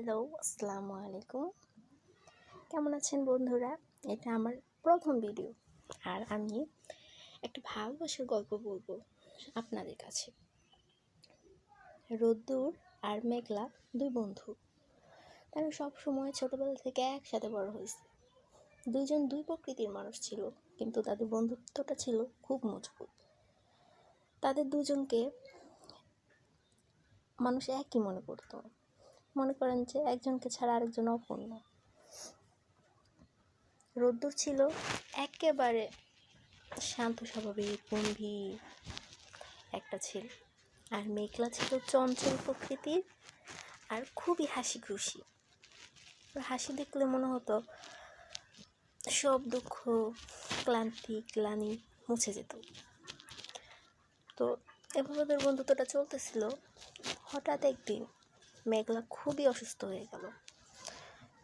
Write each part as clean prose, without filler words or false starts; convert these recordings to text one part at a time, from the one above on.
Hello, আসসালামু আলাইকুম। কেমন আছেন বন্ধুরা? এটা আমার প্রথম ভিডিও, আর আমি একটা ভালোবাসার গল্প বলবো আপনাদের কাছে। রোদ্দুর আর মেঘলা দুই বন্ধু। তারা সব সময় ছোটবেলা থেকে একসাথে বড় হয়েছে। দুইজন দুই প্রকৃতির মানুষ ছিল, কিন্তু তাদের বন্ধুত্বটা ছিল খুব মজবুত। তাদের দুজনকে মানুষ একই মনে করতো। মনে করেন যে একজনকে ছাড়া আরেকজন অপূর্ণ। রোদ্দুর ছিল একেবারে শান্ত স্বভাবের গম্ভীর একটা ছেলে, আর মেঘলা ছিল চঞ্চল প্রকৃতির আর খুবই হাসি খুশি। হাসি দেখলে মনে হতো সব দুঃখ, ক্লান্তি, গ্লানি মুছে যেত। তো এভাবে ওদের বন্ধুত্বটা চলতেছিল। হঠাৎ একদিন মেঘলা খুবই অসুস্থ হয়ে গেল।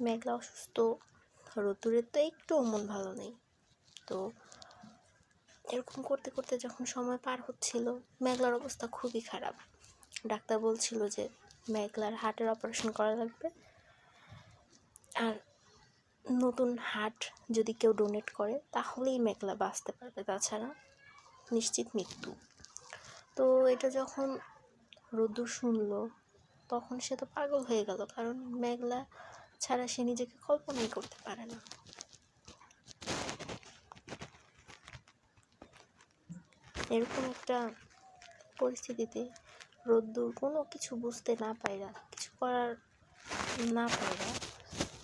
মেঘলা অসুস্থ, রোদ্দুরের তো একটুও মন ভালো নেই। তো এরকম করতে করতে যখন সময় পার হচ্ছিল, মেঘলার অবস্থা খুবই খারাপ। ডাক্তার বলছিল যে মেঘলার হার্টের অপারেশন করা লাগবে, আর নতুন হার্ট যদি কেউ ডোনেট করে তাহলেই মেঘলা বাঁচতে পারবে, তাছাড়া নিশ্চিত মৃত্যু। তো এটা যখন রোদ্দুর শুনলো, তখন সে তো পাগল হয়ে গেল, কারণ মেঘলা ছাড়া সে নিজেকে কল্পনাই করতে পারে না। এরকম একটা পরিস্থিতিতে রোদ্দুর কোনো কিছু বুঝতে না পাইরা, কিছু করার না পাইরা,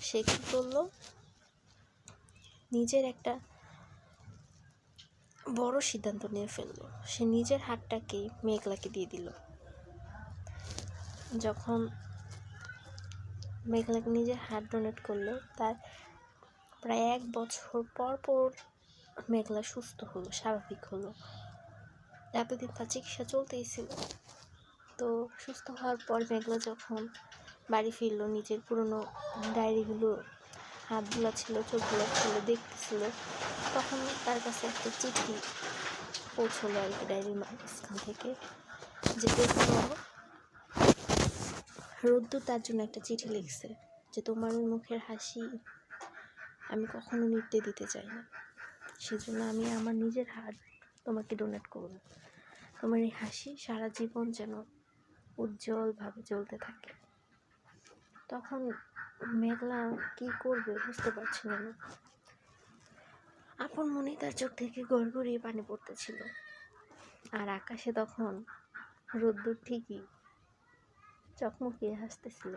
সে কী করলো, নিজের একটা বড় সিদ্ধান্ত নিয়ে ফেললো। সে নিজের হাতটাকেই মেঘলাকে দিয়ে দিল। যখন মেঘলাকে নিজের হাত ডোনেট করলো, তার প্রায় 1 বছর পর পর মেঘলা সুস্থ হলো, স্বাভাবিক হলো। এতদিন তার চিকিৎসা চলতেই ছিল। তো সুস্থ হওয়ার পর মেঘলা যখন বাড়ি ফিরলো, নিজের পুরনো ডায়েরিগুলো হাতগুলো ছিল, চোখগুলো ছিল, দেখতেছিল, তখন তার কাছে একটা চিঠি পৌঁছলো আর কি, ডায়েরির মাঝখান থেকে, যে দেখো রোদ্দুর তার জন্য একটা চিঠি লিখছে যে তোমার ওই মুখের হাসি আমি কখনো নিতে দিতে চাই না, সেজন্য আমি আমার নিজের হাত তোমাকে ডোনেট করব। তোমার এই হাসি সারা জীবন যেন উজ্জ্বলভাবে জ্বলতে থাকে। তখন মেঘলা কি করবে বুঝতে পারছিল না। আপন মনে তার চোখ থেকে গড়গড়িয়ে পানি পড়তেছিল, আর আকাশে তখন রোদ্দুর ঠিকই চকমকিয়ে হাসতেছিল।